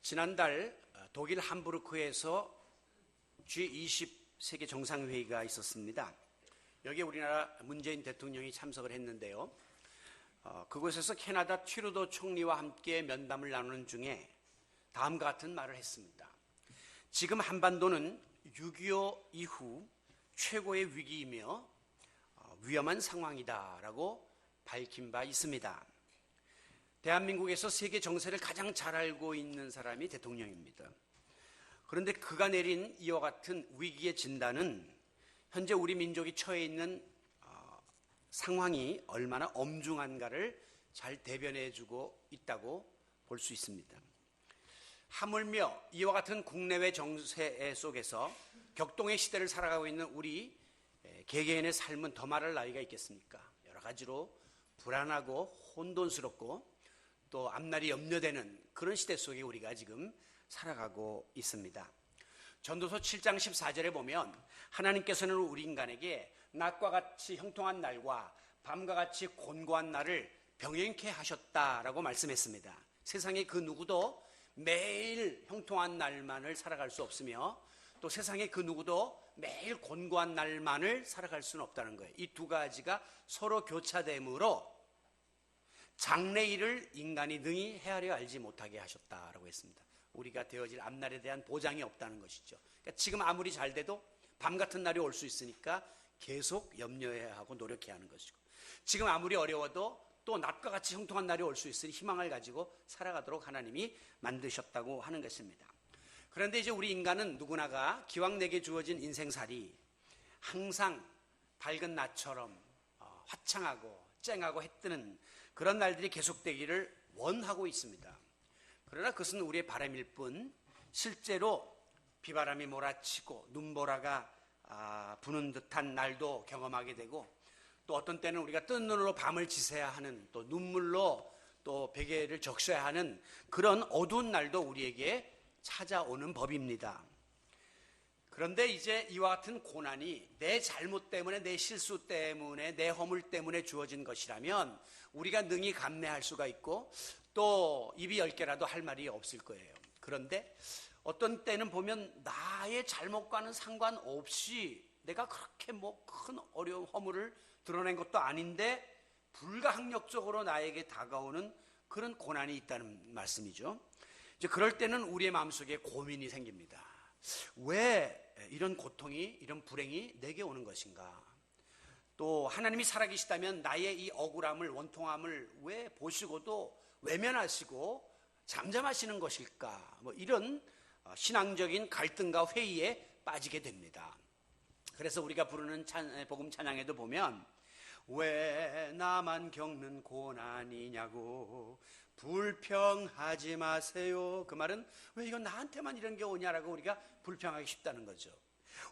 지난달 독일 함부르크에서 G20 세계 정상회의가 있었습니다. 여기에 우리나라 문재인 대통령이 참석을 했는데요. 그곳에서 캐나다 트루도 총리와 함께 면담을 나누는 중에 다음과 같은 말을 했습니다. 지금 한반도는 6.25 이후 최고의 위기이며 위험한 상황이다라고 밝힌 바 있습니다. 대한민국에서 세계 정세를 가장 잘 알고 있는 사람이 대통령입니다. 그런데 그가 내린 이와 같은 위기의 진단은 현재 우리 민족이 처해 있는 상황이 얼마나 엄중한가를 잘 대변해주고 있다고 볼 수 있습니다. 하물며 이와 같은 국내외 정세 속에서 격동의 시대를 살아가고 있는 우리 개개인의 삶은 더 말할 나위가 있겠습니까? 여러 가지로 불안하고 혼돈스럽고 또 앞날이 염려되는 그런 시대 속에 우리가 지금 살아가고 있습니다. 전도서 7장 14절에 보면 하나님께서는 우리 인간에게 낮과 같이 형통한 날과 밤과 같이 곤고한 날을 병행케 하셨다라고 말씀했습니다. 세상에 그 누구도 매일 형통한 날만을 살아갈 수 없으며 또 세상에 그 누구도 매일 곤고한 날만을 살아갈 수는 없다는 거예요. 이 두 가지가 서로 교차되므로 장래일을 인간이 능히 헤아려 알지 못하게 하셨다라고 했습니다. 우리가 되어질 앞날에 대한 보장이 없다는 것이죠. 그러니까 지금 아무리 잘 돼도 밤 같은 날이 올 수 있으니까 계속 염려해야 하고 노력해야 하는 것이고, 지금 아무리 어려워도 또 낮과 같이 형통한 날이 올 수 있으니 희망을 가지고 살아가도록 하나님이 만드셨다고 하는 것입니다. 그런데 이제 우리 인간은 누구나가 기왕 내게 주어진 인생살이 항상 밝은 낮처럼 화창하고 쨍하고 해뜨는 그런 날들이 계속되기를 원하고 있습니다. 그러나 그것은 우리의 바람일 뿐 실제로 비바람이 몰아치고 눈보라가 부는 듯한 날도 경험하게 되고, 또 어떤 때는 우리가 뜬 눈으로 밤을 지새야 하는, 또 눈물로 또 베개를 적셔야 하는 그런 어두운 날도 우리에게 찾아오는 법입니다. 그런데 이제 이와 같은 고난이 내 잘못 때문에, 내 실수 때문에, 내 허물 때문에 주어진 것이라면 우리가 능히 감내할 수가 있고 또 입이 10개라도 할 말이 없을 거예요. 그런데 어떤 때는 보면 나의 잘못과는 상관없이 내가 그렇게 큰 어려움, 허물을 드러낸 것도 아닌데 불가항력적으로 나에게 다가오는 그런 고난이 있다는 말씀이죠. 이제 그럴 때는 우리의 마음속에 고민이 생깁니다. 왜 이런 고통이, 이런 불행이 내게 오는 것인가? 또 하나님이 살아계시다면 나의 이 억울함을, 원통함을 왜 보시고도 외면하시고 잠잠하시는 것일까? 이런 신앙적인 갈등과 회의에 빠지게 됩니다. 그래서 우리가 부르는 복음 찬양에도 보면 왜 나만 겪는 고난이냐고 불평하지 마세요. 그 말은 왜 이건 나한테만 이런 게 오냐라고 우리가 불평하기 쉽다는 거죠.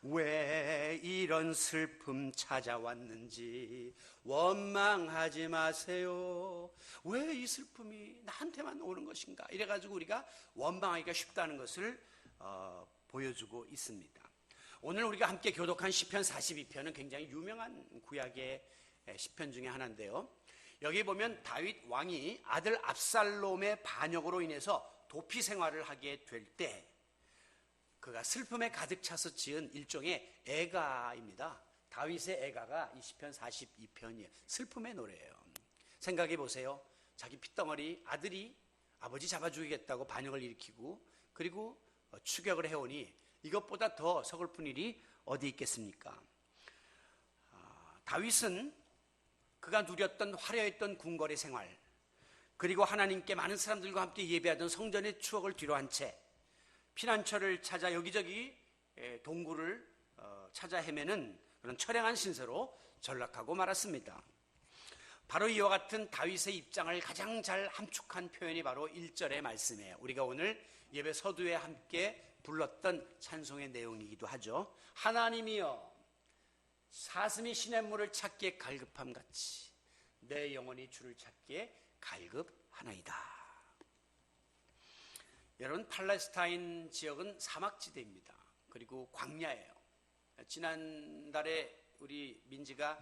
왜 이런 슬픔 찾아왔는지 원망하지 마세요. 왜 이 슬픔이 나한테만 오는 것인가? 이래가지고 우리가 원망하기가 쉽다는 것을 보여주고 있습니다. 오늘 우리가 함께 교독한 시편 42편은 굉장히 유명한 구약의 시편 중에 하나인데요. 여기 보면 다윗 왕이 아들 압살롬의 반역으로 인해서 도피 생활을 하게 될 때 그가 슬픔에 가득 차서 지은 일종의 애가입니다. 다윗의 애가가 이 시편 42편이에요. 슬픔의 노래예요. 생각해 보세요. 자기 핏덩어리 아들이 아버지 잡아 죽이겠다고 반역을 일으키고 그리고 추격을 해오니 이것보다 더 서글픈 일이 어디 있겠습니까? 다윗은 그가 누렸던 화려했던 궁궐의 생활, 그리고 하나님께 많은 사람들과 함께 예배하던 성전의 추억을 뒤로한 채 피난처를 찾아 여기저기 동굴을 찾아 헤매는 그런 처량한 신세로 전락하고 말았습니다. 바로 이와 같은 다윗의 입장을 가장 잘 함축한 표현이 바로 1절의 말씀이에요. 우리가 오늘 예배 서두에 함께 불렀던 찬송의 내용이기도 하죠. 하나님이여 사슴이 시냇물을 찾기에 갈급함같이 내 영혼이 주를 찾기에 갈급하나이다. 여러분, 팔레스타인 지역은 사막지대입니다. 그리고 광야예요. 지난달에 우리 민지가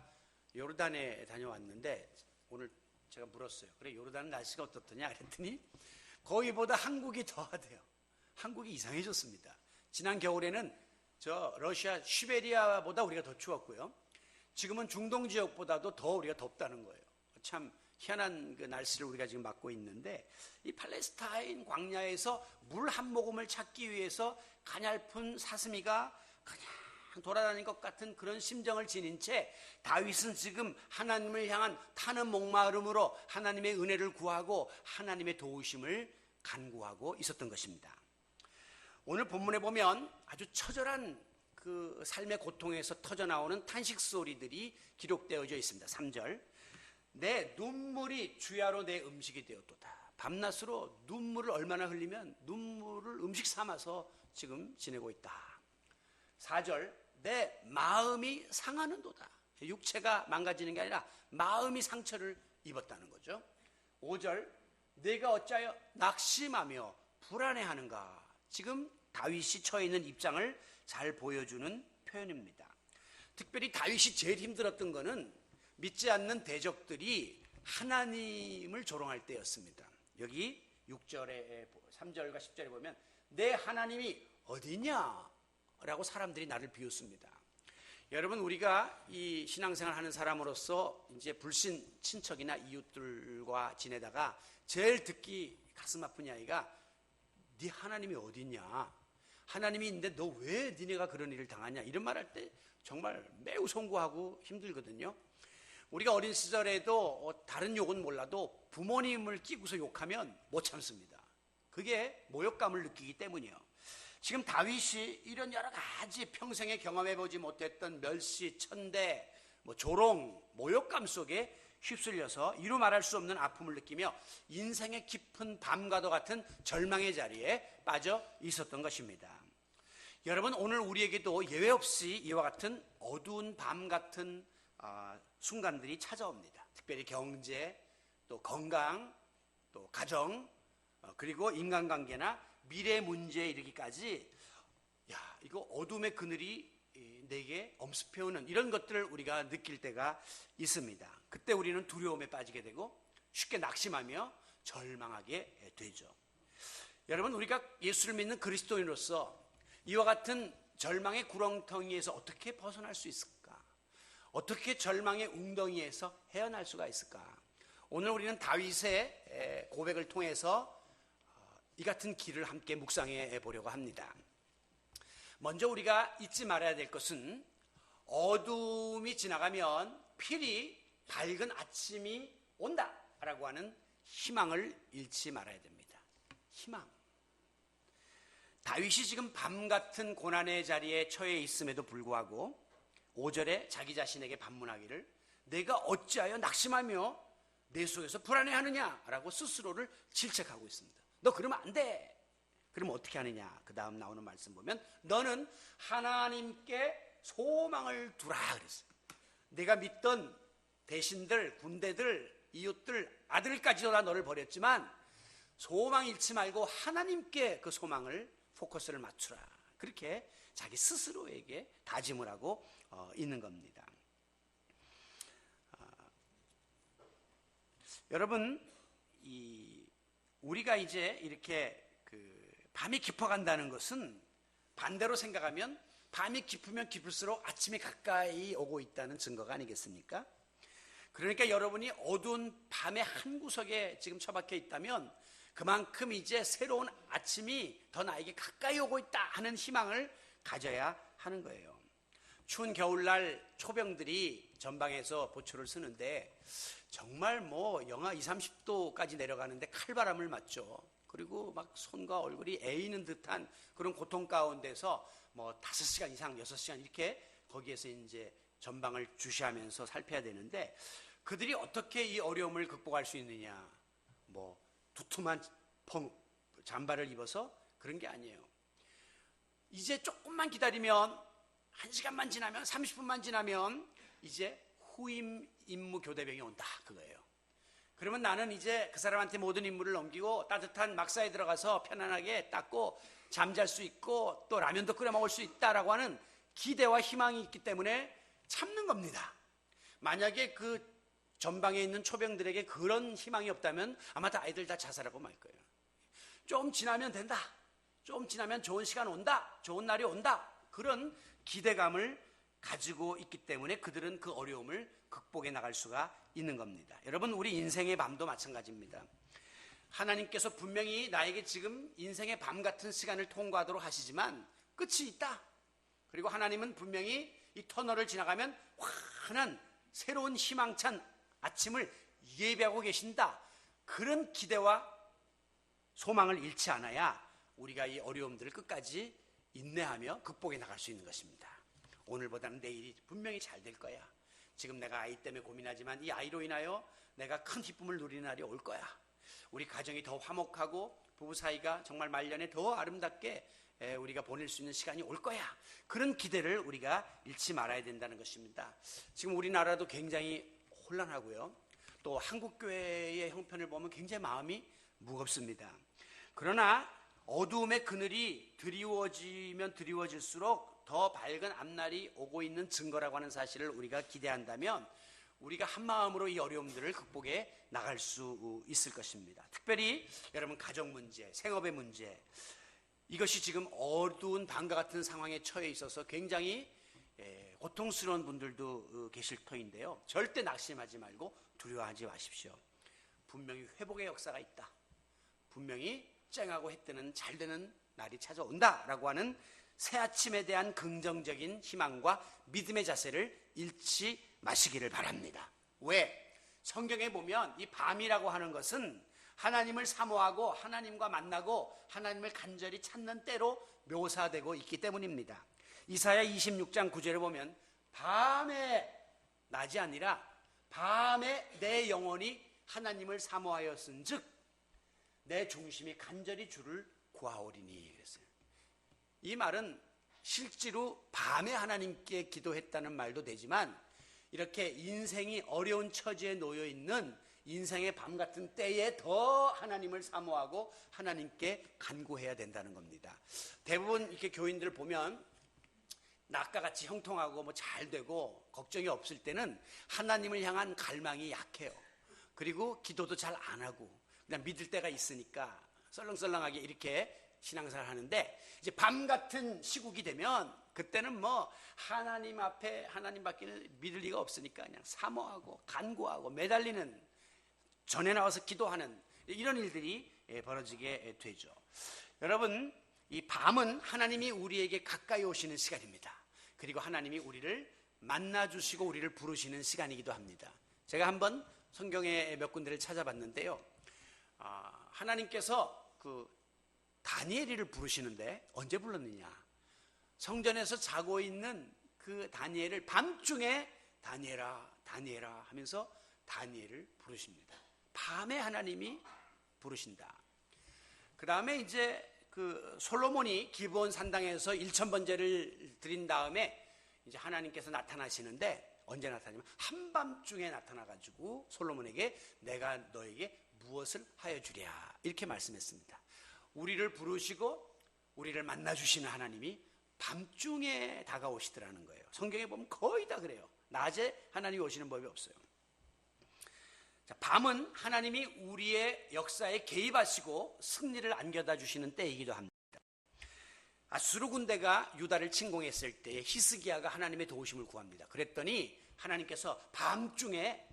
요르단에 다녀왔는데 오늘 제가 물었어요. 그래, 요르단은 날씨가 어떻더냐 그랬더니 거기보다 한국이 더하대요. 한국이 이상해졌습니다. 지난 겨울에는 저 러시아 시베리아보다 우리가 더 추웠고요. 지금은 중동 지역보다도 더 우리가 덥다는 거예요. 참 희한한 그 날씨를 우리가 지금 맞고 있는데, 이 팔레스타인 광야에서 물 한 모금을 찾기 위해서 가냘픈 사슴이가 그냥 돌아다닌 것 같은 그런 심정을 지닌 채 다윗은 지금 하나님을 향한 타는 목마름으로 하나님의 은혜를 구하고 하나님의 도우심을 간구하고 있었던 것입니다. 오늘 본문에 보면 아주 처절한 그 삶의 고통에서 터져나오는 탄식 소리들이 기록되어져 있습니다. 3절, 내 눈물이 주야로 내 음식이 되었도다. 밤낮으로 눈물을 얼마나 흘리면 눈물을 음식 삼아서 지금 지내고 있다. 4절, 내 마음이 상하는도다. 육체가 망가지는 게 아니라 마음이 상처를 입었다는 거죠. 5절, 내가 어찌하여 낙심하며 불안해하는가. 지금 다윗이 처해 있는 입장을 잘 보여주는 표현입니다. 특별히 다윗이 제일 힘들었던 것은 믿지 않는 대적들이 하나님을 조롱할 때였습니다. 여기 6절에 3절과 10절에 보면 내 하나님이 어디냐? 라고 사람들이 나를 비웃습니다. 여러분, 우리가 이 신앙생활 하는 사람으로서 이제 불신 친척이나 이웃들과 지내다가 제일 듣기 가슴 아픈 이야기가 네 하나님이 어디냐? 하나님이 있는데 너 왜 니네가 그런 일을 당하냐? 이런 말 할 때 정말 매우 송구하고 힘들거든요. 우리가 어린 시절에도 다른 욕은 몰라도 부모님을 끼고서 욕하면 못 참습니다. 그게 모욕감을 느끼기 때문이에요. 지금 다윗이 이런 여러 가지 평생에 경험해보지 못했던 멸시, 천대, 조롱, 모욕감 속에 휩쓸려서 이루 말할 수 없는 아픔을 느끼며 인생의 깊은 밤과도 같은 절망의 자리에 빠져 있었던 것입니다. 여러분, 오늘 우리에게도 예외 없이 이와 같은 어두운 밤 같은 순간들이 찾아옵니다. 특별히 경제, 또 건강, 또 가정, 그리고 인간관계나 미래 문제에 이르기까지 이거 어둠의 그늘이 내게 엄습해오는 이런 것들을 우리가 느낄 때가 있습니다. 그때 우리는 두려움에 빠지게 되고 쉽게 낙심하며 절망하게 되죠. 여러분, 우리가 예수를 믿는 그리스도인으로서 이와 같은 절망의 구렁텅이에서 어떻게 벗어날 수 있을까? 어떻게 절망의 웅덩이에서 헤어날 수가 있을까? 오늘 우리는 다윗의 고백을 통해서 이 같은 길을 함께 묵상해 보려고 합니다. 먼저 우리가 잊지 말아야 될 것은 어둠이 지나가면 필히 밝은 아침이 온다라고 하는 희망을 잃지 말아야 됩니다. 희망. 다윗이 지금 밤 같은 고난의 자리에 처해 있음에도 불구하고 5절에 자기 자신에게 반문하기를 내가 어찌하여 낙심하며 내 속에서 불안해하느냐라고 스스로를 질책하고 있습니다. 너 그러면 안 돼. 그러면 어떻게 하느냐? 그 다음 나오는 말씀 보면 너는 하나님께 소망을 두라 그랬어요. 내가 믿던 대신들, 군대들, 이웃들, 아들까지도 다 너를 버렸지만 소망 잃지 말고 하나님께 그 소망을 포커스를 맞추라. 그렇게 자기 스스로에게 다짐을 하고 있는 겁니다. 여러분, 우리가 이제 이렇게 밤이 깊어간다는 것은 반대로 생각하면 밤이 깊으면 깊을수록 아침이 가까이 오고 있다는 증거가 아니겠습니까? 그러니까 여러분이 어두운 밤의 한 구석에 지금 처박혀 있다면 그만큼 이제 새로운 아침이 더 나에게 가까이 오고 있다 하는 희망을 가져야 하는 거예요. 추운 겨울날 초병들이 전방에서 보초를 쓰는데 정말 영하 20, 30도까지 내려가는데 칼바람을 맞죠. 그리고 막 손과 얼굴이 애이는 듯한 그런 고통 가운데서 5시간 이상, 6시간 이렇게 거기에서 이제 전방을 주시하면서 살펴야 되는데 그들이 어떻게 이 어려움을 극복할 수 있느냐? 두툼한 잠바를 입어서 그런 게 아니에요. 이제 조금만 기다리면 1시간만 지나면 30분만 지나면 이제 후임 임무 교대병이 온다 그거예요. 그러면 나는 이제 그 사람한테 모든 임무를 넘기고 따뜻한 막사에 들어가서 편안하게 닦고 잠잘 수 있고 또 라면도 끓여 먹을 수 있다라고 하는 기대와 희망이 있기 때문에 참는 겁니다. 만약에 그 전방에 있는 초병들에게 그런 희망이 없다면 아마 다 아이들 다 자살하고 말 거예요. 좀 지나면 된다. 좀 지나면 좋은 시간 온다, 좋은 날이 온다, 그런 기대감을 가지고 있기 때문에 그들은 그 어려움을 극복해 나갈 수가 있는 겁니다. 여러분, 우리 인생의 밤도 마찬가지입니다. 하나님께서 분명히 나에게 지금 인생의 밤 같은 시간을 통과하도록 하시지만 끝이 있다. 그리고 하나님은 분명히 이 터널을 지나가면 환한 새로운 희망찬 아침을 예비하고 계신다. 그런 기대와 소망을 잃지 않아야 우리가 이 어려움들을 끝까지 인내하며 극복해 나갈 수 있는 것입니다. 오늘보다는 내일이 분명히 잘 될 거야. 지금 내가 아이 때문에 고민하지만 이 아이로 인하여 내가 큰 기쁨을 누리는 날이 올 거야. 우리 가정이 더 화목하고 부부 사이가 정말 말년에 더 아름답게 우리가 보낼 수 있는 시간이 올 거야. 그런 기대를 우리가 잃지 말아야 된다는 것입니다. 지금 우리나라도 굉장히 혼란하고요. 또 한국교회의 형편을 보면 굉장히 마음이 무겁습니다. 그러나 어두움의 그늘이 드리워지면 드리워질수록 더 밝은 앞날이 오고 있는 증거라고 하는 사실을 우리가 기대한다면 우리가 한마음으로 이 어려움들을 극복해 나갈 수 있을 것입니다. 특별히 여러분 가정 문제, 생업의 문제, 이것이 지금 어두운 밤과 같은 상황에 처해 있어서 굉장히 고통스러운 분들도 계실 터인데요. 절대 낙심하지 말고 두려워하지 마십시오. 분명히 회복의 역사가 있다. 분명히 쨍하고 해 뜨는 잘 되는 날이 찾아온다라고 하는 새 아침에 대한 긍정적인 희망과 믿음의 자세를 잃지 마시기를 바랍니다. 왜? 성경에 보면 이 밤이라고 하는 것은 하나님을 사모하고 하나님과 만나고 하나님을 간절히 찾는 때로 묘사되고 있기 때문입니다. 이사야 26장 9절에 보면 밤에 낮이 아니라 밤에 내 영혼이 하나님을 사모하였은즉 내 중심이 간절히 주를 구하오리니 그랬어요. 이 말은 실제로 밤에 하나님께 기도했다는 말도 되지만 이렇게 인생이 어려운 처지에 놓여 있는 인생의 밤 같은 때에 더 하나님을 사모하고 하나님께 간구해야 된다는 겁니다. 대부분 이렇게 교인들을 보면 낮과 같이 형통하고 뭐 잘 되고 걱정이 없을 때는 하나님을 향한 갈망이 약해요. 그리고 기도도 잘 안 하고 그냥 믿을 때가 있으니까 썰렁썰렁하게 이렇게 신앙생활을 하는데 이제 밤 같은 시국이 되면 그때는 뭐 하나님 앞에 하나님밖에 믿을 리가 없으니까 그냥 사모하고 간구하고 매달리는 전에 나와서 기도하는 이런 일들이 벌어지게 되죠. 여러분, 이 밤은 하나님이 우리에게 가까이 오시는 시간입니다. 그리고 하나님이 우리를 만나주시고 우리를 부르시는 시간이기도 합니다. 제가 한번 성경의 몇 군데를 찾아봤는데요. 하나님께서 그 다니엘을 부르시는데 언제 불렀느냐? 성전에서 자고 있는 그 다니엘을 밤중에 다니엘아 다니엘아 하면서 다니엘을 부르십니다. 밤에 하나님이 부르신다. 그 다음에 이제 그 솔로몬이 기브온 산당에서 1000번제를 드린 다음에 이제 하나님께서 나타나시는데 언제 나타나냐면 한밤중에 나타나가지고 솔로몬에게 내가 너에게 무엇을 하여 주랴 이렇게 말씀했습니다. 우리를 부르시고 우리를 만나주시는 하나님이 밤중에 다가오시더라는 거예요. 성경에 보면 거의 다 그래요. 낮에 하나님이 오시는 법이 없어요. 자, 밤은 하나님이 우리의 역사에 개입하시고 승리를 안겨다 주시는 때이기도 합니다. 아수르 군대가 유다를 침공했을 때 히스기야가 하나님의 도우심을 구합니다. 그랬더니 하나님께서 밤중에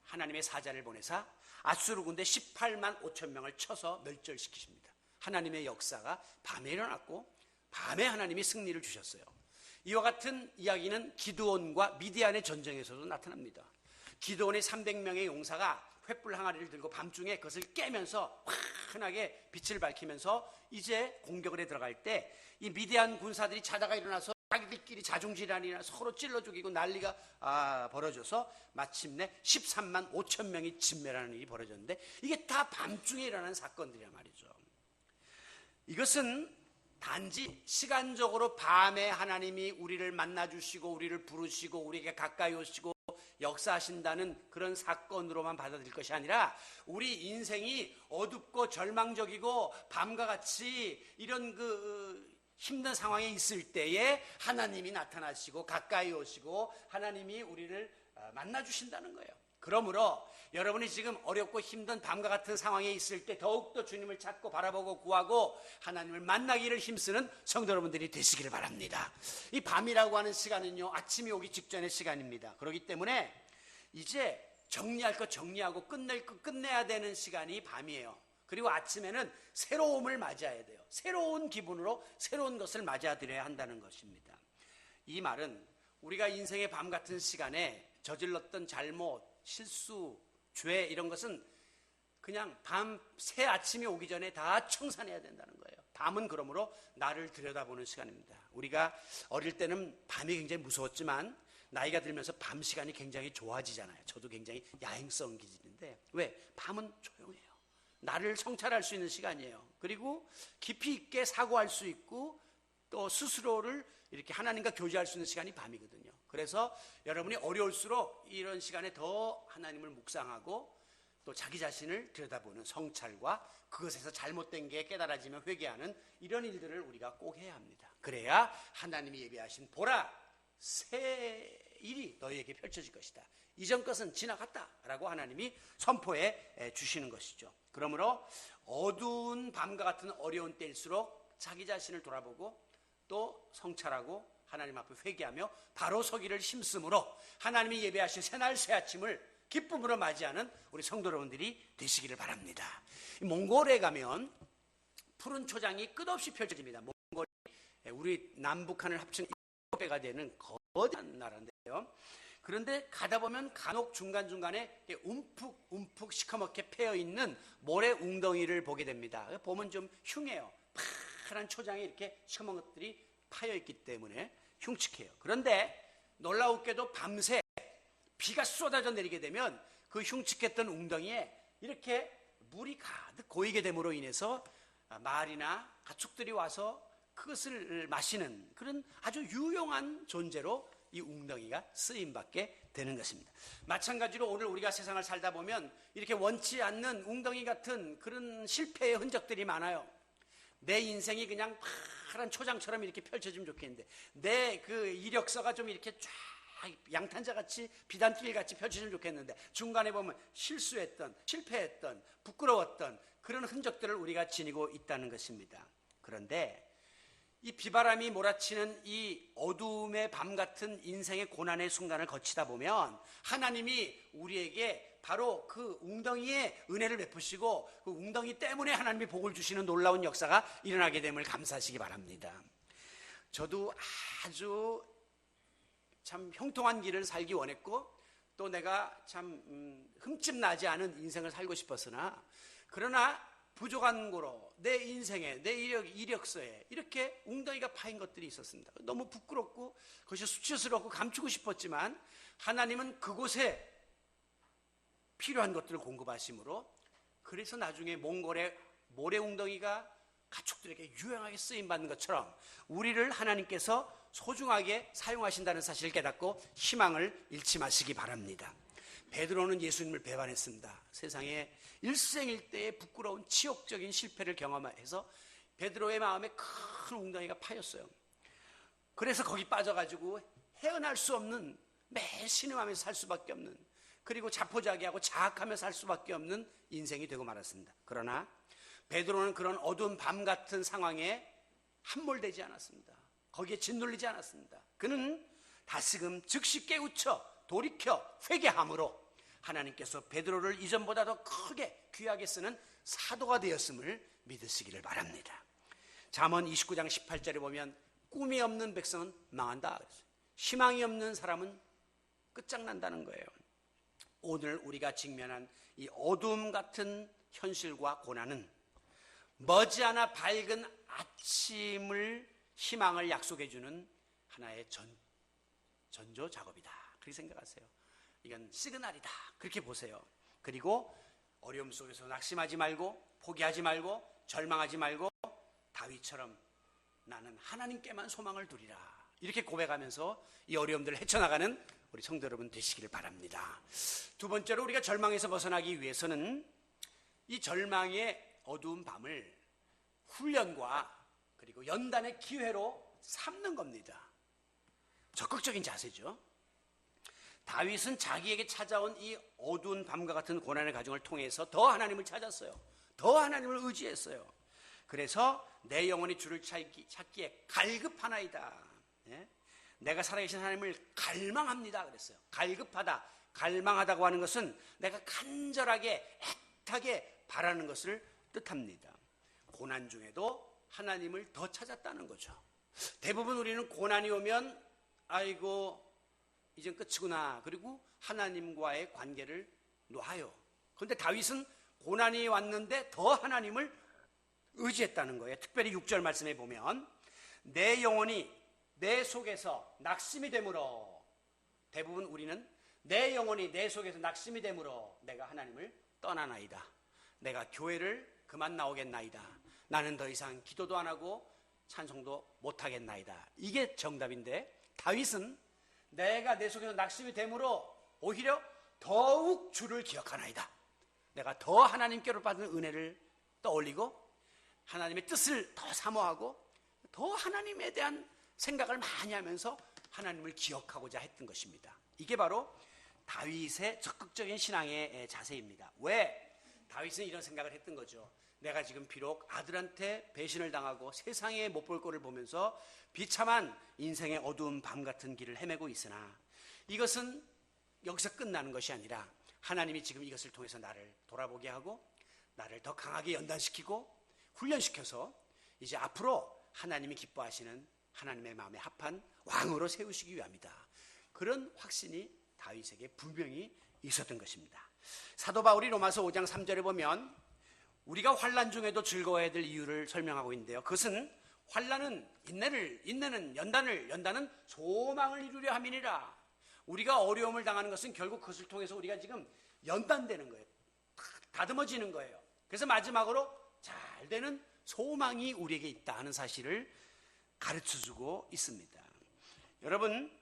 하나님의 사자를 보내사 아수르 군대 18만 5천 명을 쳐서 멸절시키십니다. 하나님의 역사가 밤에 일어났고 밤에 하나님이 승리를 주셨어요. 이와 같은 이야기는 기드온과 미디안의 전쟁에서도 나타납니다. 기드온의 300명의 용사가 횃불 항아리를 들고 밤중에 그것을 깨면서 환하게 빛을 밝히면서 이제 공격을 해 들어갈 때 이 미디안 군사들이 자다가 일어나서 자기들끼리 자중질환이나 서로 찔러 죽이고 난리가 벌어져서 마침내 13만 5천 명이 진멸하는 일이 벌어졌는데 이게 다 밤중에 일어난 사건들이란 말이죠. 이것은 단지 시간적으로 밤에 하나님이 우리를 만나주시고 우리를 부르시고 우리에게 가까이 오시고 역사하신다는 그런 사건으로만 받아들일 것이 아니라 우리 인생이 어둡고 절망적이고 밤과 같이 이런 힘든 상황에 있을 때에 하나님이 나타나시고 가까이 오시고 하나님이 우리를 만나주신다는 거예요. 그러므로 여러분이 지금 어렵고 힘든 밤과 같은 상황에 있을 때 더욱더 주님을 찾고 바라보고 구하고 하나님을 만나기를 힘쓰는 성도 여러분들이 되시기를 바랍니다. 이 밤이라고 하는 시간은요, 아침이 오기 직전의 시간입니다. 그렇기 때문에 이제 정리할 것 정리하고 끝낼 것 끝내야 되는 시간이 밤이에요. 그리고 아침에는 새로움을 맞이해야 돼요. 새로운 기분으로 새로운 것을 맞아들여야 한다는 것입니다. 이 말은 우리가 인생의 밤 같은 시간에 저질렀던 잘못, 실수, 죄 이런 것은 그냥 새 아침이 오기 전에 다 청산해야 된다는 거예요. 밤은 그러므로 나를 들여다보는 시간입니다. 우리가 어릴 때는 밤이 굉장히 무서웠지만 나이가 들면서 밤 시간이 굉장히 좋아지잖아요. 저도 굉장히 야행성 기질인데 왜? 밤은 조용해요. 나를 성찰할 수 있는 시간이에요. 그리고 깊이 있게 사고할 수 있고 또 스스로를 이렇게 하나님과 교제할 수 있는 시간이 밤이거든요. 그래서 여러분이 어려울수록 이런 시간에 더 하나님을 묵상하고 또 자기 자신을 들여다보는 성찰과 그것에서 잘못된 게 깨달아지면 회개하는 이런 일들을 우리가 꼭 해야 합니다. 그래야 하나님이 예비하신 보라 새 일이 너희에게 펼쳐질 것이다. 이전 것은 지나갔다라고 하나님이 선포해 주시는 것이죠. 그러므로 어두운 밤과 같은 어려운 때일수록 자기 자신을 돌아보고 또 성찰하고 하나님 앞에 회개하며 바로 서기를 힘쓰므로 하나님이 예배하신 새날 새아침을 기쁨으로 맞이하는 우리 성도 여러분들이 되시기를 바랍니다. 몽골에 가면 푸른 초장이 끝없이 펼쳐집니다. 몽골이 우리 남북한을 합친 7배가 되는 거대한 나라인데요. 그런데 가다 보면 간혹 중간중간에 움푹 시커멓게 패여있는 모래 웅덩이를 보게 됩니다. 보면 좀 흉해요. 파란 초장에 이렇게 시커먼 것들이 파여있기 때문에 흉측해요. 그런데 놀라웠게도 밤새 비가 쏟아져 내리게 되면 그 흉측했던 웅덩이에 이렇게 물이 가득 고이게 됨으로 인해서 말이나 가축들이 와서 그것을 마시는 그런 아주 유용한 존재로 이 웅덩이가 쓰임받게 되는 것입니다. 마찬가지로 오늘 우리가 세상을 살다 보면 이렇게 원치 않는 웅덩이 같은 그런 실패의 흔적들이 많아요. 내 인생이 그냥 파란 초장처럼 이렇게 펼쳐지면 좋겠는데 내 그 이력서가 좀 이렇게 쫙 양탄자같이 비단길같이 펼쳐지면 좋겠는데 중간에 보면 실수했던 실패했던 부끄러웠던 그런 흔적들을 우리가 지니고 있다는 것입니다. 그런데 이 비바람이 몰아치는 이 어두움의 밤 같은 인생의 고난의 순간을 거치다 보면 하나님이 우리에게 바로 그 웅덩이에 은혜를 베푸시고 그 웅덩이 때문에 하나님이 복을 주시는 놀라운 역사가 일어나게 됨을 감사하시기 바랍니다. 저도 아주 참 형통한 길을 살기 원했고 또 내가 참 흠집 나지 않은 인생을 살고 싶었으나 그러나 부족한 거로 내 인생에 내 이력서에 이렇게 웅덩이가 파인 것들이 있었습니다. 너무 부끄럽고 그것이 수치스럽고 감추고 싶었지만 하나님은 그곳에 필요한 것들을 공급하심으로 그래서 나중에 몽골의 모래 웅덩이가 가축들에게 유용하게 쓰임받는 것처럼 우리를 하나님께서 소중하게 사용하신다는 사실을 깨닫고 희망을 잃지 마시기 바랍니다. 베드로는 예수님을 배반했습니다. 세상에 일생일대의 부끄러운 치욕적인 실패를 경험해서 베드로의 마음에 큰 웅덩이가 파였어요. 그래서 거기 빠져가지고 헤어날 수 없는 매일 신음하면서 살 수밖에 없는 그리고 자포자기하고 자학하며 살 수밖에 없는 인생이 되고 말았습니다. 그러나 베드로는 그런 어두운 밤 같은 상황에 함몰되지 않았습니다. 거기에 짓눌리지 않았습니다. 그는 다시금 즉시 깨우쳐 돌이켜 회개함으로 하나님께서 베드로를 이전보다 더 크게 귀하게 쓰는 사도가 되었음을 믿으시기를 바랍니다. 잠언 29장 18절에 보면 꿈이 없는 백성은 망한다. 희망이 없는 사람은 끝장난다는 거예요. 오늘 우리가 직면한 이 어둠 같은 현실과 고난은 머지않아 밝은 아침을 희망을 약속해 주는 하나의 전조 작업이다. 그렇게 생각하세요. 이건 시그널이다. 그렇게 보세요. 그리고 어려움 속에서 낙심하지 말고 포기하지 말고 절망하지 말고 다윗처럼 나는 하나님께만 소망을 두리라. 이렇게 고백하면서 이 어려움들을 헤쳐나가는 우리 성도 여러분 되시기를 바랍니다. 두 번째로 우리가 절망에서 벗어나기 위해서는 이 절망의 어두운 밤을 훈련과 그리고 연단의 기회로 삼는 겁니다. 적극적인 자세죠. 다윗은 자기에게 찾아온 이 어두운 밤과 같은 고난의 과정을 통해서 더 하나님을 찾았어요. 더 하나님을 의지했어요. 그래서 내 영혼이 주를 찾기에 갈급하나이다. 예? 내가 살아계신 하나님을 갈망합니다 그랬어요. 갈급하다, 갈망하다고 하는 것은 내가 간절하게 애타게 바라는 것을 뜻합니다. 고난 중에도 하나님을 더 찾았다는 거죠. 대부분 우리는 고난이 오면 아이고 이젠 끝이구나, 그리고 하나님과의 관계를 놔요. 그런데 다윗은 고난이 왔는데 더 하나님을 의지했다는 거예요. 특별히 6절 말씀에 보면 내 영혼이 내 속에서 낙심이 되므로, 대부분 우리는 내 영혼이 내 속에서 낙심이 되므로 내가 하나님을 떠나나이다. 내가 교회를 그만 나오겠나이다. 나는 더 이상 기도도 안 하고 찬송도 못 하겠나이다. 이게 정답인데 다윗은 내가 내 속에서 낙심이 되므로 오히려 더욱 주를 기억하나이다. 내가 더 하나님께로 받은 은혜를 떠올리고 하나님의 뜻을 더 사모하고 더 하나님에 대한 생각을 많이 하면서 하나님을 기억하고자 했던 것입니다. 이게 바로 다윗의 적극적인 신앙의 자세입니다. 왜? 다윗은 이런 생각을 했던 거죠. 내가 지금 비록 아들한테 배신을 당하고 세상에 못 볼 꼴을 보면서 비참한 인생의 어두운 밤 같은 길을 헤매고 있으나 이것은 여기서 끝나는 것이 아니라 하나님이 지금 이것을 통해서 나를 돌아보게 하고 나를 더 강하게 연단시키고 훈련시켜서 이제 앞으로 하나님이 기뻐하시는 하나님의 마음에 합한 왕으로 세우시기 위함이다. 그런 확신이 다윗에게 분명히 있었던 것입니다. 사도 바울이 로마서 5장 3절에 보면 우리가 환난 중에도 즐거워해야 될 이유를 설명하고 있는데요. 그것은 환난은 인내는 연단은 소망을 이루려 함이니라. 우리가 어려움을 당하는 것은 결국 그것을 통해서 우리가 지금 연단되는 거예요. 다듬어지는 거예요. 그래서 마지막으로 잘 되는 소망이 우리에게 있다 하는 사실을 가르쳐주고 있습니다. 여러분,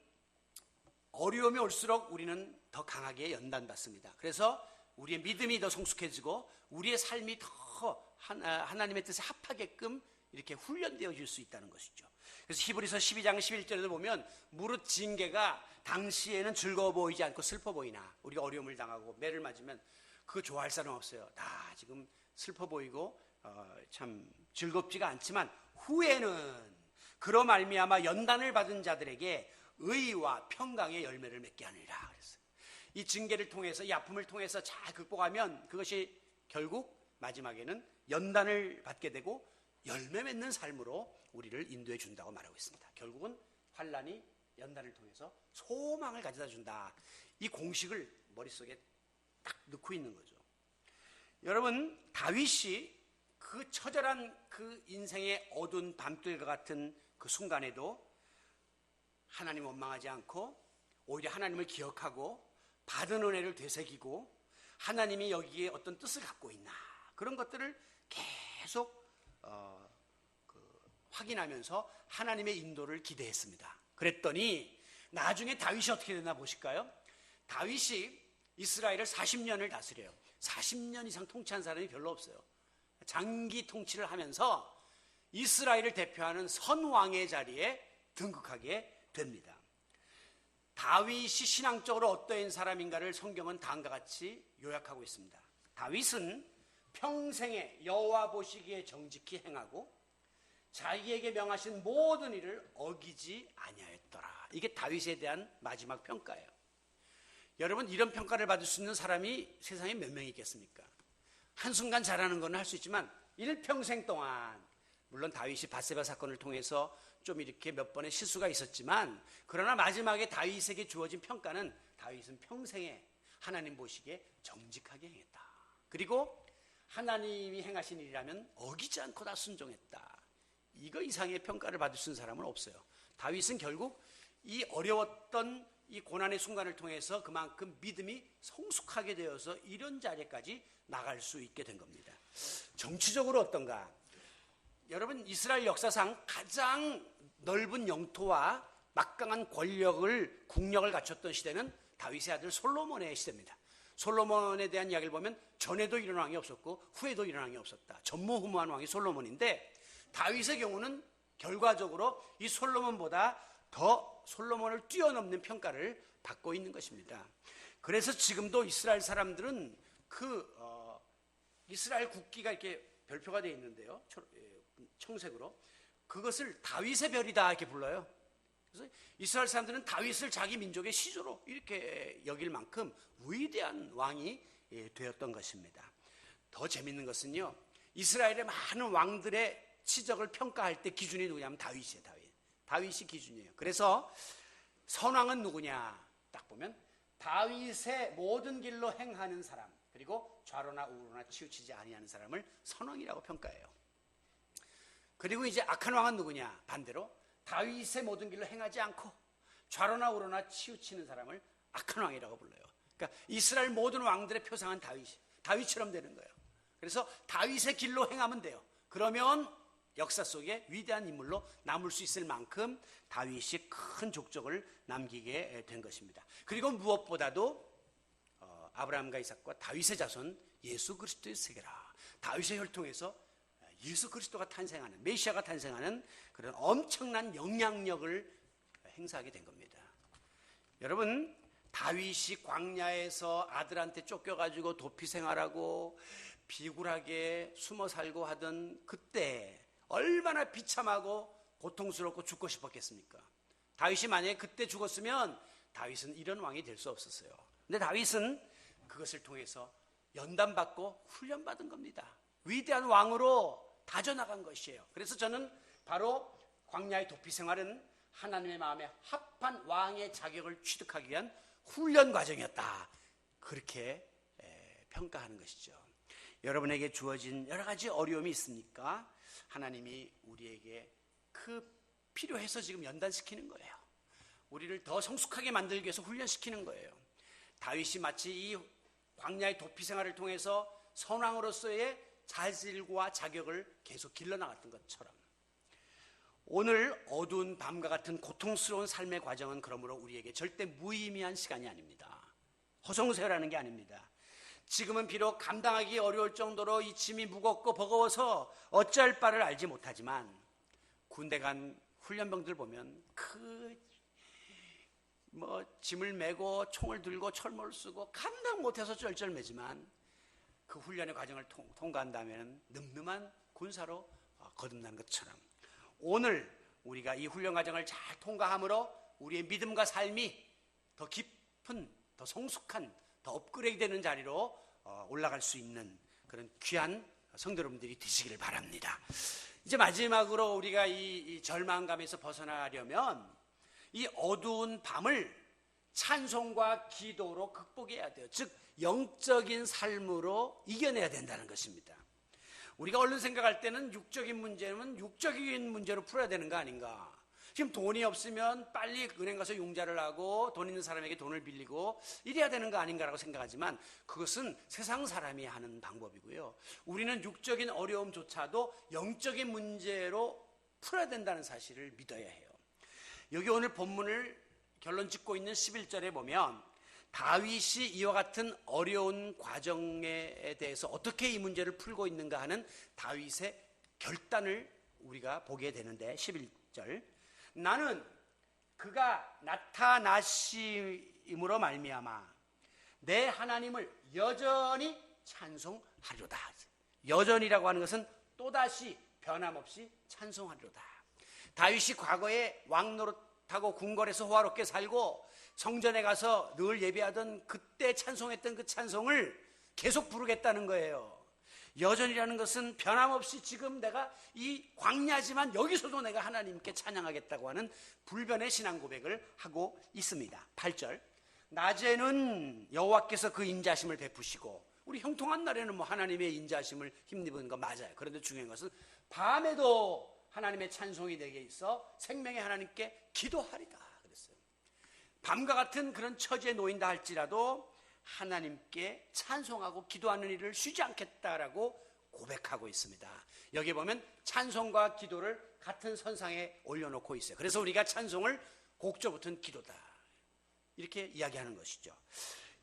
어려움이 올수록 우리는 더 강하게 연단받습니다. 그래서 우리의 믿음이 더 성숙해지고 우리의 삶이 더 하나님의 뜻에 합하게끔 이렇게 훈련되어질 수 있다는 것이죠. 그래서 히브리서 12장 11절에도 보면 무릇 징계가 당시에는 즐거워 보이지 않고 슬퍼 보이나, 우리가 어려움을 당하고 매를 맞으면 그거 좋아할 사람 없어요. 다 지금 슬퍼 보이고 참 즐겁지가 않지만 후에는 그로 말미암아 연단을 받은 자들에게 의와 평강의 열매를 맺게 하느니라 그랬어요. 이 징계를 통해서, 이 아픔을 통해서 잘 극복하면 그것이 결국 마지막에는 연단을 받게 되고 열매 맺는 삶으로 우리를 인도해 준다고 말하고 있습니다. 결국은 환난이 연단을 통해서 소망을 가져다 준다. 이 공식을 머릿속에 딱 넣고 있는 거죠. 여러분, 다윗이 그 처절한 그 인생의 어두운 밤들과 같은 그 순간에도 하나님 원망하지 않고 오히려 하나님을 기억하고 받은 은혜를 되새기고 하나님이 여기에 어떤 뜻을 갖고 있나, 그런 것들을 계속 확인하면서 하나님의 인도를 기대했습니다. 그랬더니 나중에 다윗이 어떻게 됐나 보실까요? 다윗이 이스라엘을 40년을 다스려요. 40년 이상 통치한 사람이 별로 없어요. 장기 통치를 하면서 이스라엘을 대표하는 선왕의 자리에 등극하게 됩니다. 다윗이 신앙적으로 어떠한 사람인가를 성경은 다음과 같이 요약하고 있습니다. 다윗은 평생에 여호와 보시기에 정직히 행하고 자기에게 명하신 모든 일을 어기지 아니하였더라. 이게 다윗에 대한 마지막 평가예요. 여러분, 이런 평가를 받을 수 있는 사람이 세상에 몇 명 있겠습니까? 한순간 잘하는 건 할 수 있지만 일평생 동안, 물론 다윗이 밧세바 사건을 통해서 좀 이렇게 몇 번의 실수가 있었지만, 그러나 마지막에 다윗에게 주어진 평가는 다윗은 평생에 하나님 보시기에 정직하게 행했다. 그리고 하나님이 행하신 일이라면 어기지 않고 다 순종했다. 이거 이상의 평가를 받을 수 있는 사람은 없어요. 다윗은 결국 이 어려웠던 이 고난의 순간을 통해서 그만큼 믿음이 성숙하게 되어서 이런 자리까지 나갈 수 있게 된 겁니다. 정치적으로 어떤가? 여러분, 이스라엘 역사상 가장 넓은 영토와 막강한 국력을 갖췄던 시대는 다윗의 아들 솔로몬의 시대입니다. 솔로몬에 대한 이야기를 보면 전에도 이런 왕이 없었고 후에도 이런 왕이 없었다. 전무후무한 왕이 솔로몬인데, 다윗의 경우는 결과적으로 이 솔로몬보다 더 솔로몬을 뛰어넘는 평가를 받고 있는 것입니다. 그래서 지금도 이스라엘 사람들은 이스라엘 국기가 이렇게 별표가 되어 있는데요. 청색으로. 그것을 다윗의 별이다 이렇게 불러요. 그래서 이스라엘 사람들은 다윗을 자기 민족의 시조로 이렇게 여길 만큼 위대한 왕이 되었던 것입니다. 더 재밌는 것은요, 이스라엘의 많은 왕들의 치적을 평가할 때 기준이 누구냐면 다윗이에요. 다윗이 기준이에요. 그래서 선왕은 누구냐 딱 보면 다윗의 모든 길로 행하는 사람, 그리고 좌로나 우로나 치우치지 아니하는 사람을 선왕이라고 평가해요. 그리고 이제 악한 왕은 누구냐, 반대로 다윗의 모든 길로 행하지 않고 좌로나 우로나 치우치는 사람을 악한 왕이라고 불러요. 그러니까 이스라엘 모든 왕들의 표상은 다윗처럼 되는 거예요. 그래서 다윗의 길로 행하면 돼요. 그러면 역사 속에 위대한 인물로 남을 수 있을 만큼 다윗이 큰 족적을 남기게 된 것입니다. 그리고 무엇보다도 아브라함과 이삭과 다윗의 자손 예수 그리스도의 세계라. 다윗의 혈통에서 예수 그리스도가 탄생하는, 메시아가 탄생하는 그런 엄청난 영향력을 행사하게 된 겁니다. 여러분, 다윗이 광야에서 아들한테 쫓겨가지고 도피 생활하고 비굴하게 숨어 살고 하던 그때 얼마나 비참하고 고통스럽고 죽고 싶었겠습니까? 다윗이 만약에 그때 죽었으면 다윗은 이런 왕이 될 수 없었어요. 근데 다윗은 그것을 통해서 연단받고 훈련받은 겁니다. 위대한 왕으로 다져나간 것이에요. 그래서 저는 바로 광야의 도피 생활은 하나님의 마음에 합한 왕의 자격을 취득하기 위한 훈련 과정이었다. 그렇게 평가하는 것이죠. 여러분에게 주어진 여러 가지 어려움이 있습니까? 하나님이 우리에게 필요해서 지금 연단시키는 거예요. 우리를 더 성숙하게 만들기 위해서 훈련시키는 거예요. 다윗이 마치 이 광야의 도피 생활을 통해서 선왕으로서의 자질과 자격을 계속 길러나갔던 것처럼 오늘 어두운 밤과 같은 고통스러운 삶의 과정은 그러므로 우리에게 절대 무의미한 시간이 아닙니다. 허송세월하는 게 아닙니다. 지금은 비록 감당하기 어려울 정도로 이 짐이 무겁고 버거워서 어찌할 바를 알지 못하지만 군대 간 훈련병들 보면 짐을 메고 총을 들고 철모를 쓰고 감당 못해서 쩔쩔매지만 그 훈련의 과정을 통과한다면 늠름한 군사로 거듭난 것처럼 오늘 우리가 이 훈련 과정을 잘 통과함으로 우리의 믿음과 삶이 더 깊은, 더 성숙한, 더 업그레이드되는 자리로 올라갈 수 있는 그런 귀한 성도 여러분들이 되시기를 바랍니다. 이제 마지막으로 우리가 이 절망감에서 벗어나려면 이 어두운 밤을 찬송과 기도로 극복해야 돼요. 즉 영적인 삶으로 이겨내야 된다는 것입니다. 우리가 얼른 생각할 때는 육적인 문제는 육적인 문제로 풀어야 되는 거 아닌가. 지금 돈이 없으면 빨리 은행 가서 융자를 하고 돈 있는 사람에게 돈을 빌리고 이래야 되는 거 아닌가라고 생각하지만 그것은 세상 사람이 하는 방법이고요. 우리는 육적인 어려움조차도 영적인 문제로 풀어야 된다는 사실을 믿어야 해요. 여기 오늘 본문을 결론 짓고 있는 11절에 보면 다윗이 이와 같은 어려운 과정에 대해서 어떻게 이 문제를 풀고 있는가 하는 다윗의 결단을 우리가 보게 되는데 11절 나는 그가 나타나심으로 말미암아 내 하나님을 여전히 찬송하리로다. 여전이라고 하는 것은 또다시 변함없이 찬송하리로다. 다윗이 과거에 왕노릇하고 궁궐에서 호화롭게 살고 성전에 가서 늘 예배하던 그때 찬송했던 그 찬송을 계속 부르겠다는 거예요. 여전이라는 것은 변함없이 지금 내가 이 광야지만 여기서도 내가 하나님께 찬양하겠다고 하는 불변의 신앙 고백을 하고 있습니다. 8절 낮에는 여호와께서 그 인자심을 베푸시고 우리 형통한 날에는 하나님의 인자심을 힘입은 거 맞아요. 그런데 중요한 것은 밤에도 하나님의 찬송이 내게 있어 생명의 하나님께 기도하리다 그랬어요. 밤과 같은 그런 처지에 놓인다 할지라도 하나님께 찬송하고 기도하는 일을 쉬지 않겠다라고 고백하고 있습니다. 여기 보면 찬송과 기도를 같은 선상에 올려놓고 있어요. 그래서 우리가 찬송을 곡조 붙은 기도다 이렇게 이야기하는 것이죠.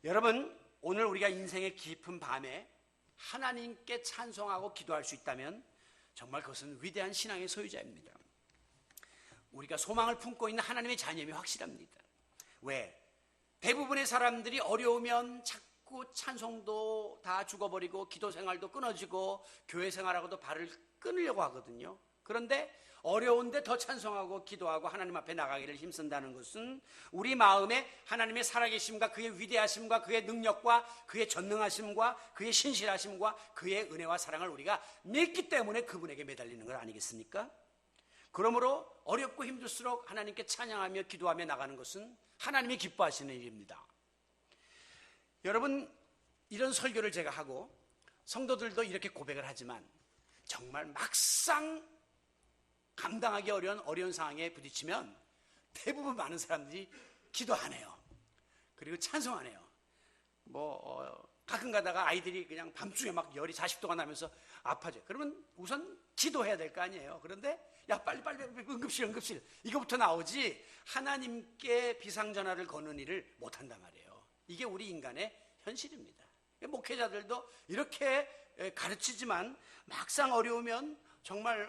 여러분 오늘 우리가 인생의 깊은 밤에 하나님께 찬송하고 기도할 수 있다면 정말 그것은 위대한 신앙의 소유자입니다. 우리가 소망을 품고 있는 하나님의 자녀임이 확실합니다. 왜? 대부분의 사람들이 어려우면 자꾸 찬송도 다 죽어버리고 기도 생활도 끊어지고 교회 생활하고도 발을 끊으려고 하거든요. 그런데 어려운데 더 찬송하고 기도하고 하나님 앞에 나가기를 힘쓴다는 것은 우리 마음에 하나님의 살아계심과 그의 위대하심과 그의 능력과 그의 전능하심과 그의 신실하심과 그의 은혜와 사랑을 우리가 믿기 때문에 그분에게 매달리는 것 아니겠습니까? 그러므로 어렵고 힘들수록 하나님께 찬양하며 기도하며 나가는 것은 하나님이 기뻐하시는 일입니다. 여러분, 이런 설교를 제가 하고 성도들도 이렇게 고백을 하지만 정말 막상 감당하기 어려운 상황에 부딪히면 대부분 많은 사람들이 기도 안 해요. 그리고 찬송 안 해요. 가끔 가다가 아이들이 그냥 밤중에 막 열이 40도가 나면서 아파져요. 그러면 우선 기도해야 될 거 아니에요. 그런데 야 빨리 응급실 이거부터 나오지 하나님께 비상전화를 거는 일을 못한단 말이에요. 이게 우리 인간의 현실입니다. 목회자들도 이렇게 가르치지만 막상 어려우면 정말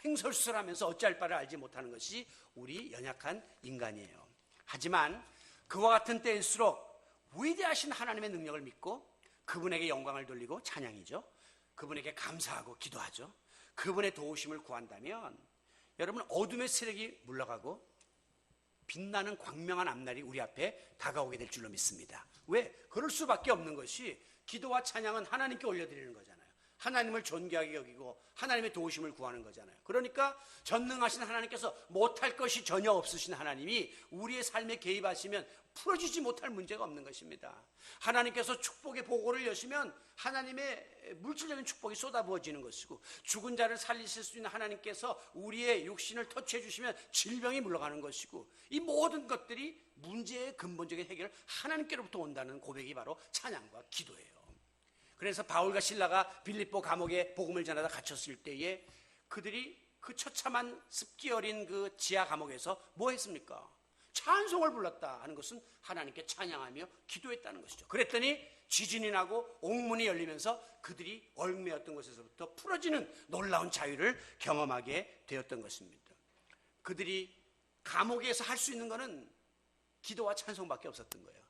횡설수설하면서 어찌할 바를 알지 못하는 것이 우리 연약한 인간이에요. 하지만 그와 같은 때일수록 위대하신 하나님의 능력을 믿고 그분에게 영광을 돌리고 찬양이죠. 그분에게 감사하고 기도하죠. 그분의 도우심을 구한다면 여러분 어둠의 세력이 물러가고 빛나는 광명한 앞날이 우리 앞에 다가오게 될 줄로 믿습니다. 왜? 그럴 수밖에 없는 것이 기도와 찬양은 하나님께 올려드리는 거잖아요. 하나님을 존귀하게 여기고 하나님의 도우심을 구하는 거잖아요. 그러니까 전능하신 하나님께서 못할 것이 전혀 없으신 하나님이 우리의 삶에 개입하시면 풀어지지 못할 문제가 없는 것입니다. 하나님께서 축복의 보고를 여시면 하나님의 물질적인 축복이 쏟아부어지는 것이고 죽은 자를 살리실 수 있는 하나님께서 우리의 육신을 터치해 주시면 질병이 물러가는 것이고 이 모든 것들이 문제의 근본적인 해결을 하나님께로부터 온다는 고백이 바로 찬양과 기도예요. 그래서 바울과 실라가 빌립보 감옥에 복음을 전하다 갇혔을 때에 그들이 그 처참한 습기 어린 그 지하 감옥에서 뭐 했습니까? 찬송을 불렀다 하는 것은 하나님께 찬양하며 기도했다는 것이죠. 그랬더니 지진이 나고 옥문이 열리면서 그들이 얽매였던 것에서부터 풀어지는 놀라운 자유를 경험하게 되었던 것입니다. 그들이 감옥에서 할 수 있는 것은 기도와 찬송밖에 없었던 거예요.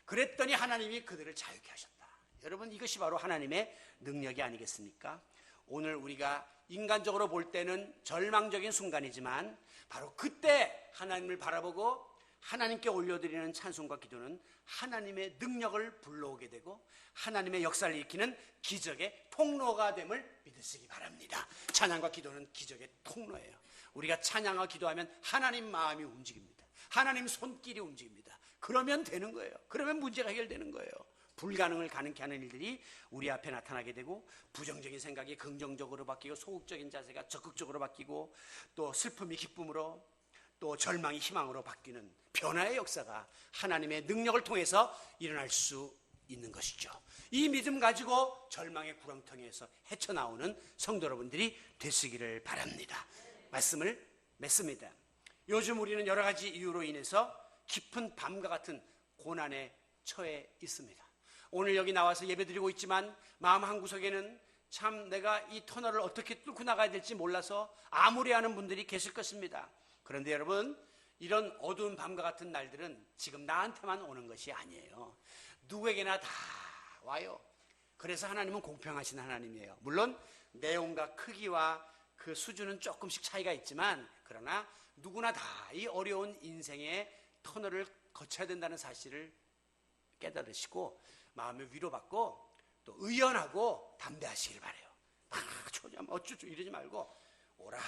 그랬더니 하나님이 그들을 자유케 하셨다. 여러분 이것이 바로 하나님의 능력이 아니겠습니까? 오늘 우리가 인간적으로 볼 때는 절망적인 순간이지만 바로 그때 하나님을 바라보고 하나님께 올려드리는 찬송과 기도는 하나님의 능력을 불러오게 되고 하나님의 역사를 일으키는 기적의 통로가 됨을 믿으시기 바랍니다. 찬양과 기도는 기적의 통로예요. 우리가 찬양과 기도하면 하나님 마음이 움직입니다. 하나님 손길이 움직입니다. 그러면 되는 거예요. 그러면 문제가 해결되는 거예요. 불가능을 가능케 하는 일들이 우리 앞에 나타나게 되고 부정적인 생각이 긍정적으로 바뀌고 소극적인 자세가 적극적으로 바뀌고 또 슬픔이 기쁨으로 또 절망이 희망으로 바뀌는 변화의 역사가 하나님의 능력을 통해서 일어날 수 있는 것이죠. 이 믿음 가지고 절망의 구렁텅이에서 헤쳐나오는 성도 여러분들이 되시기를 바랍니다. 말씀을 맺습니다. 요즘 우리는 여러 가지 이유로 인해서 깊은 밤과 같은 고난에 처해 있습니다. 오늘 여기 나와서 예배드리고 있지만 마음 한구석에는 참 내가 이 터널을 어떻게 뚫고 나가야 될지 몰라서 암울해하는 분들이 계실 것입니다. 그런데 여러분 이런 어두운 밤과 같은 날들은 지금 나한테만 오는 것이 아니에요. 누구에게나 다 와요. 그래서 하나님은 공평하신 하나님이에요. 물론 내용과 크기와 그 수준은 조금씩 차이가 있지만 그러나 누구나 다 이 어려운 인생의 터널을 거쳐야 된다는 사실을 깨달으시고 마음을 위로받고 또 의연하고 담대하시길 바라요. 초점 어쩌죠 이러지 말고 오라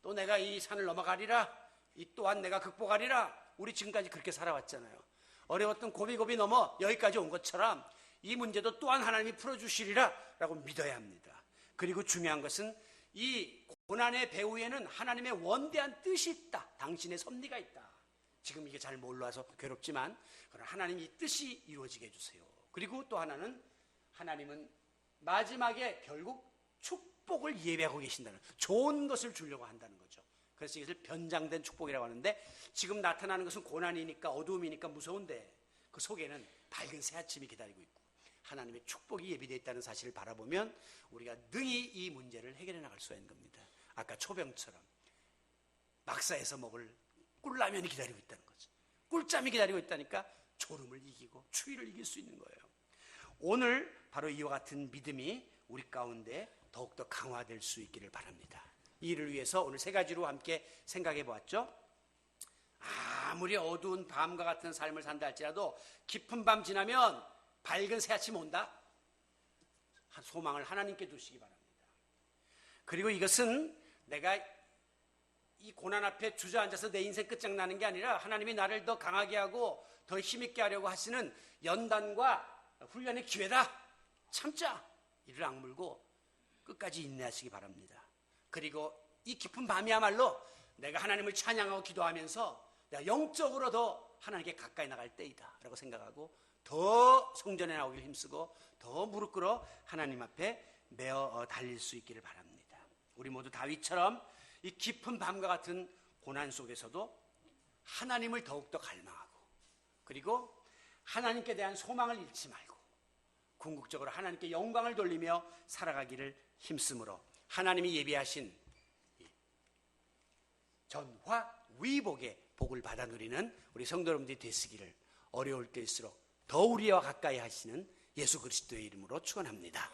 또 내가 이 산을 넘어가리라 이 또한 내가 극복하리라. 우리 지금까지 그렇게 살아왔잖아요. 어려웠던 고비고비 넘어 여기까지 온 것처럼 이 문제도 또한 하나님이 풀어주시리라 라고 믿어야 합니다. 그리고 중요한 것은 이 고난의 배후에는 하나님의 원대한 뜻이 있다. 당신의 섭리가 있다. 지금 이게 잘 몰라서 괴롭지만 하나님 이 뜻이 이루어지게 해주세요. 그리고 또 하나는 하나님은 마지막에 결국 축복을 예배하고 계신다는 좋은 것을 주려고 한다는 거죠. 그래서 이것을 변장된 축복이라고 하는데 지금 나타나는 것은 고난이니까 어두움이니까 무서운데 그 속에는 밝은 새아침이 기다리고 있고 하나님의 축복이 예비되어 있다는 사실을 바라보면 우리가 능히 이 문제를 해결해 나갈 수가 있는 겁니다. 아까 초병처럼 막사에서 먹을 꿀라면이 기다리고 있다는 거죠. 꿀잠이 기다리고 있다니까 졸음을 이기고 추위를 이길 수 있는 거예요. 오늘 바로 이와 같은 믿음이 우리 가운데 더욱더 강화될 수 있기를 바랍니다. 이를 위해서 오늘 세 가지로 함께 생각해 보았죠. 아무리 어두운 밤과 같은 삶을 산다 할지라도 깊은 밤 지나면 밝은 새 아침 온다. 소망을 하나님께 두시기 바랍니다. 그리고 이것은 내가 이 고난 앞에 주저앉아서 내 인생 끝장나는 게 아니라 하나님이 나를 더 강하게 하고 더 힘있게 하려고 하시는 연단과 훈련의 기회다. 참자. 이를 악물고 끝까지 인내하시기 바랍니다. 그리고 이 깊은 밤이야말로 내가 하나님을 찬양하고 기도하면서 내가 영적으로 더 하나님께 가까이 나갈 때이다 라고 생각하고 더 성전에 나오길 힘쓰고 더 무릎 꿇어 하나님 앞에 메어 달릴 수 있기를 바랍니다. 우리 모두 다윗처럼 이 깊은 밤과 같은 고난 속에서도 하나님을 더욱더 갈망하고 그리고 하나님께 대한 소망을 잃지 말고 궁극적으로 하나님께 영광을 돌리며 살아가기를 힘쓰므로 하나님이 예비하신 전화위복의 복을 받아 누리는 우리 성도 여러분들이 되시기를 어려울 때일수록 더 우리와 가까이 하시는 예수 그리스도의 이름으로 축원합니다.